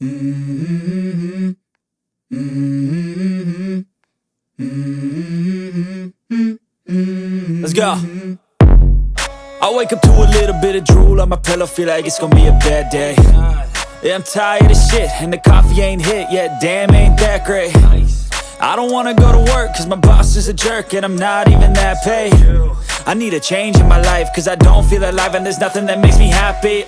Mm-hmm. Mm-hmm. Mm-hmm. Let's go. I wake up to a little bit of drool on my pillow, feel like it's gonna be a bad day. Yeah, I'm tired of shit, and the coffee ain't hit yet, damn, ain't that great. I don't wanna go to work, cause my boss is a jerk, and I'm not even that paid. I need a change in my life, cause I don't feel alive, and there's nothing that makes me happy.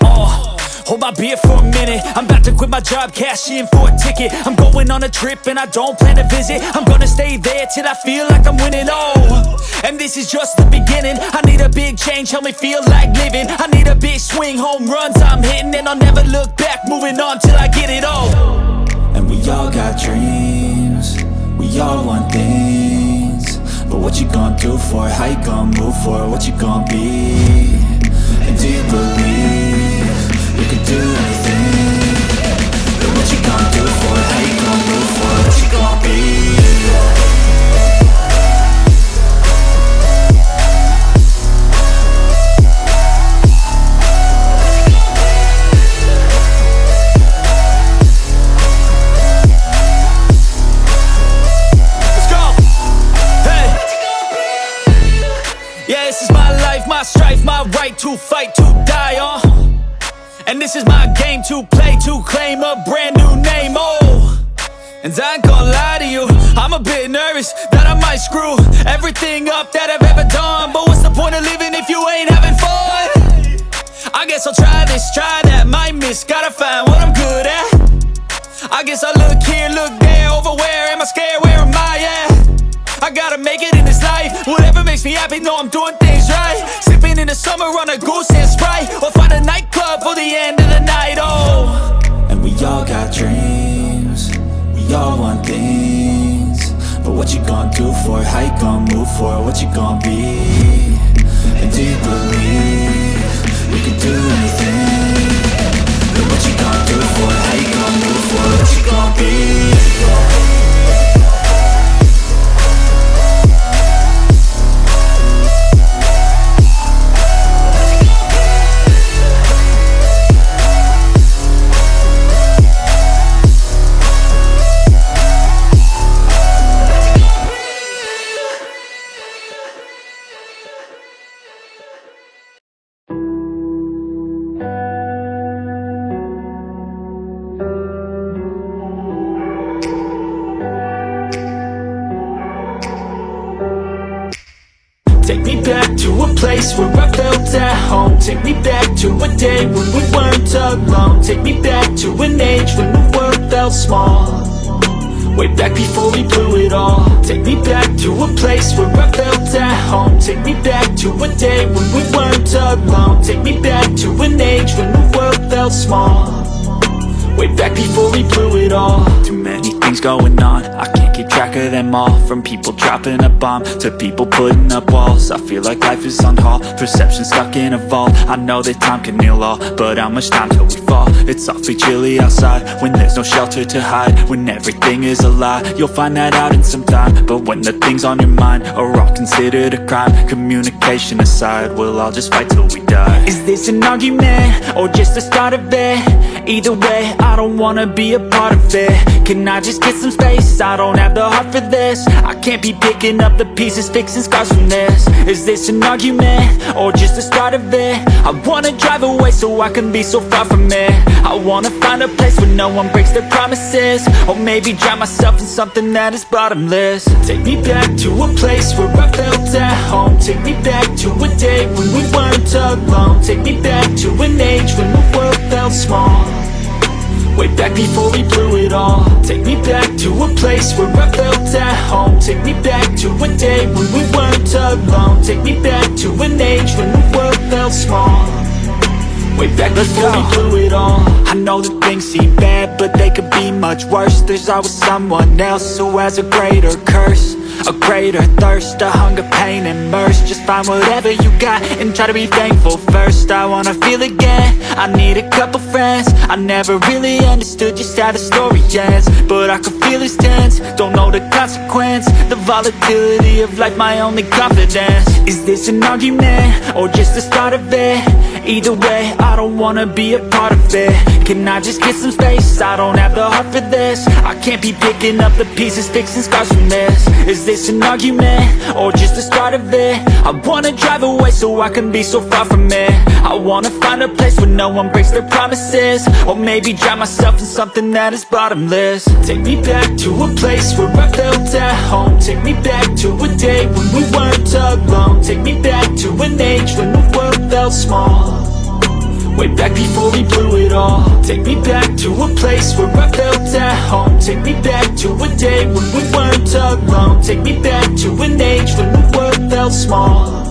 Hold my beer for a minute, I'm about to quit my job, cash in for a ticket. I'm going on a trip and I don't plan to visit. I'm gonna stay there till I feel like I'm winning, and this is just the beginning. I need a big change, help me feel like living. I need a big swing, home runs I'm hitting, and I'll never look back, moving on till I get it all. And we all got dreams, we all want things, but what you gonna do for it? How you gonna move for it? What you gonna be? And do you believe you can do anything? But what you gonna do for it? How you gonna move for it? What you gonna be? Let's go! Hey! Yeah, this is my life, my strife, my right to fight, to die on. And this is my game to play, to claim a brand new name, And I ain't gonna lie to you, I'm a bit nervous that I might screw everything up that I've ever done. But what's the point of living if you ain't having fun? I guess I'll try this, try that, might miss, gotta find what I'm good at. I guess I look here, look there, over where am I scared, where am I at? I gotta make it in this life, whatever makes me happy, know I'm doing things right. Sipping in the summer on a goose and Sprite, or find a nightclub for the end of the night, And we all got dreams, we all want things, but what you gonna do for it? How you gonna move for it? What you gonna be? And do you believe you can do anything? But what you gonna do for it? How you gonna move for it? What you gonna be? Take me back to a place where I felt at home. Take me back to a day when we weren't alone. Take me back to an age when the world felt small, way back before we blew it all. Take me back to a place where I felt at home. Take me back to a day when we weren't alone. Take me back to an age when the world felt small, way back before we blew it all. Too many things going on, I can't keep track of them all. From people dropping a bomb to people putting up walls. I feel like life is on hold, perception stuck in a vault. I know that time can heal all, but how much time till we fall? It's awfully chilly outside when there's no shelter to hide. When everything is a lie, you'll find that out in some time. But when the things on your mind are all considered a crime, communication aside, we'll all just fight till we die. Is this an argument or just the start of it? Either way, I don't wanna be a part of it. Can I just get some space? I don't have the heart for this. I can't be picking up the pieces, fixing scars from this. Is this an argument or just the start of it? I wanna drive away so I can be so far from it. I wanna find a place where no one breaks their promises, or maybe drown myself in something that is bottomless. Take me back to a place where I felt at home. Take me back to a day when we weren't alone. Take me back to an age when the world felt small, way back before we blew it all. Take me back to a place where I felt at home. Take me back to a day when we weren't alone. Take me back to an age when the world felt small, way back before we blew it all. I know that things seem bad, but they could be much worse. There's always someone else who has a greater curse, a greater thirst, a hunger, pain, and mercy. Just find whatever you got and try to be thankful first. I wanna feel again, I need a couple friends. I never really understood just how the story ends, but I could feel is tense. Don't know the consequence. The volatility of life, my only confidence. Is this an argument, or just the start of it? Either way, I don't wanna be a part of it. Can I just get some space? I don't have the heart for this. I can't be picking up the pieces, fixing scars from this. Is this an argument, or just the start of it? I wanna drive away so I can be so far from it. I wanna find a place where no one breaks their promises. Or maybe drown myself in something that is bottomless. Take me back to a place where I felt at home. Take me back to a day when we weren't alone. Take me back to an age when the world felt small. Way back before we blew it all. Take me back to a place where I felt at home. Take me back to a day when we weren't alone. Take me back to an age when the world felt small.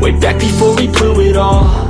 Way back before we blew it all.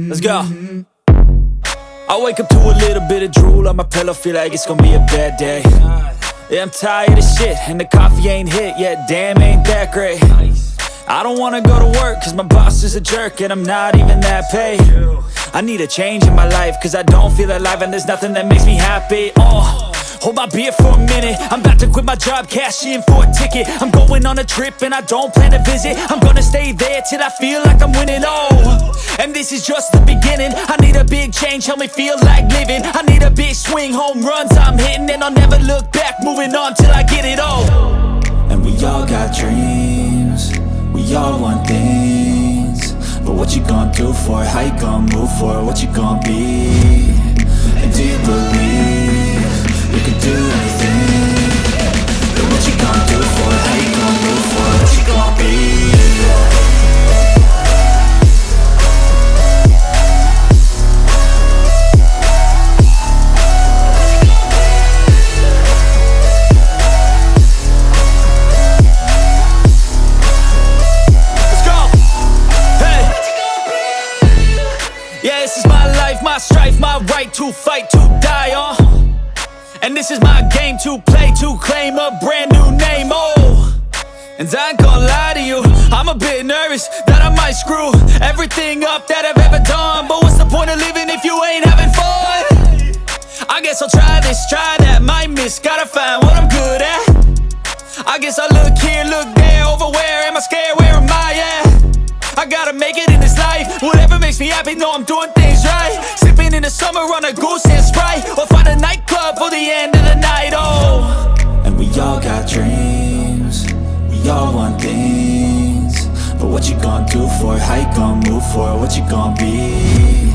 Let's go. I wake up to a little bit of drool on my pillow, feel like it's gonna be a bad day. Yeah, I'm tired of shit, and the coffee ain't hit yet. Damn, ain't that great. I don't wanna go to work, cause my boss is a jerk, and I'm not even that paid. I need a change in my life, cause I don't feel alive, and there's nothing that makes me happy. Hold my beer for a minute, I'm about to quit my job, cash in for a ticket. I'm going on a trip and I don't plan to visit. I'm gonna stay there till I feel like I'm winning, and this is just the beginning. I need a big change, help me feel like living. I need a big swing, home runs I'm hitting, and I'll never look back, moving on till I get it all. And we all got dreams, we all want things, but what you gonna do for it? How you gonna move for it? What you gonna be? And do you believe you can do anything? But what you gonna do for it? How you gonna move for it? What you gonna be? Yeah, this is my life, my strife, my right to fight, to die on. And this is my game to play, to claim a brand new name, And I ain't gonna lie to you, I'm a bit nervous that I might screw everything up that I've ever done. But what's the point of living if you ain't having fun? I guess I'll try this, try that, might miss, gotta find what I'm good at. I guess I look here, look there, over where am I scared, where am I at? I gotta make it in this life, whatever makes me happy, know I'm doing things right. Sipping in the summer on a goose and Sprite, or find a nightclub for the end of the night, And we all got dreams, we all want things, but what you gonna do for it? How you gonna move for it? What you gonna be?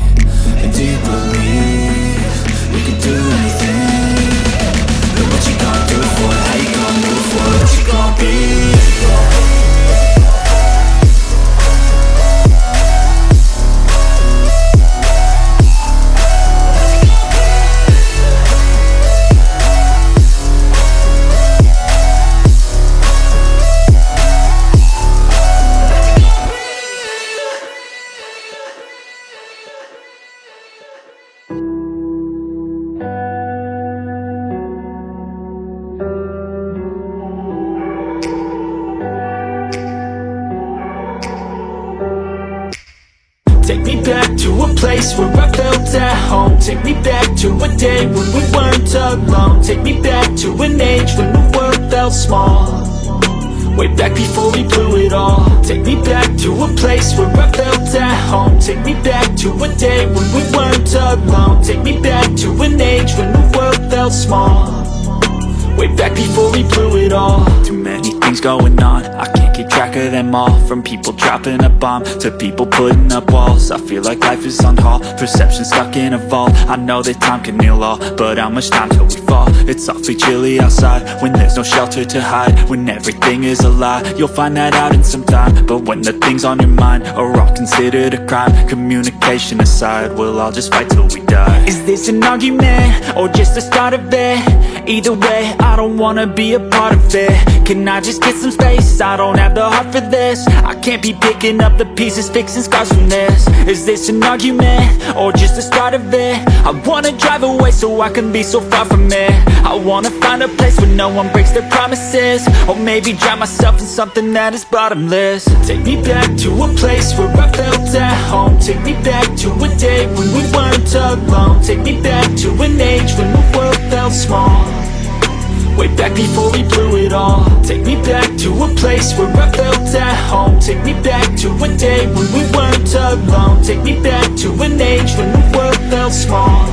And do you believe you can do anything? But what you gonna do for it? How you gonna move for it? What you gonna be? take me back to a place where I felt at home. Take me back to a day when we weren't alone. Take me back to an age when the world felt small, way back before we blew it all. Take me back to a place where I felt at home. Take me back to a day when we weren't alone. Take me back to an age when the world felt small, way back before we blew it all. Too many things going on, I can't keep track of them all. From people dropping a bomb to people putting up walls. I feel like life is on hold, perception stuck in a vault. I know that time can heal all, but how much time till we fall? It's awfully chilly outside when there's no shelter to hide. When everything is a lie, you'll find that out in some time. But when the things on your mind are all considered a crime, communication aside, we'll all just fight till we die. Is this an argument or just the start of it? Either way, I don't wanna be a part of it. Can I just get some space? I don't have the heart for this. I can't be picking up the pieces, fixing scars from this. Is this an argument or just the start of it? I wanna drive away so I can be so far from it. I wanna find a place where no one breaks their promises, or maybe drown myself in something that is bottomless. Take me back to a place where I felt at home. Take me back to a day when we weren't alone. Take me back to an age when the world felt small, way back before we blew it all. Take me back to a place where I felt at home. Take me back to a day when we weren't alone. Take me back to an age when the world felt small,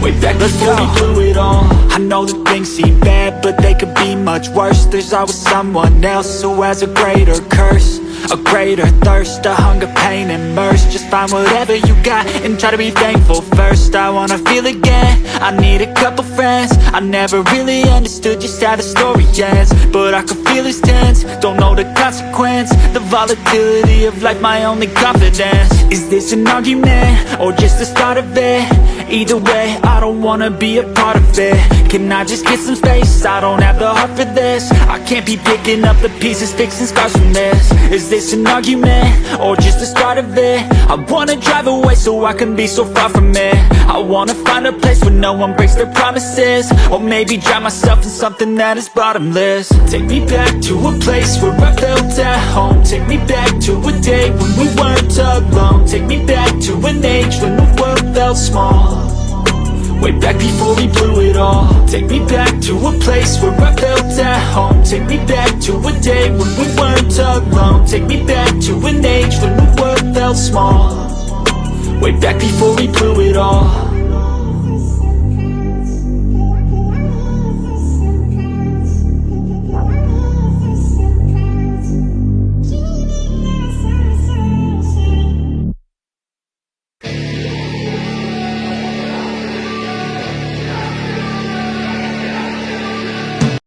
way back before we blew it all. I know that things seem bad, but they could be much worse. There's always someone else who has a greater curse, a greater thirst, a hunger, pain, and mercy. Just find whatever you got and try to be thankful first. I wanna feel again, I need a couple friends. I never really understood just how the story ends, but I can feel it's tense, don't know the consequence. The volatility of life, my only confidence. Is this an argument or just the start of it? Either way, I don't wanna be a part of it. Can I just get some space? I don't have the heart for this. I can't be picking up the pieces, fixing scars from this. Is this an argument, or just the start of it? I wanna drive away so I can be so far from it. I wanna find a place where no one breaks their promises. Or maybe drown myself in something that is bottomless. Take me back to a place where I felt at home. Take me back to a day when we weren't alone. Take me back to an age when the world felt small. Way back before we blew it all. Take me back to a place where I felt at home. Take me back to a day when we weren't alone. Take me back to an age when the world felt small. Way back before we blew it all.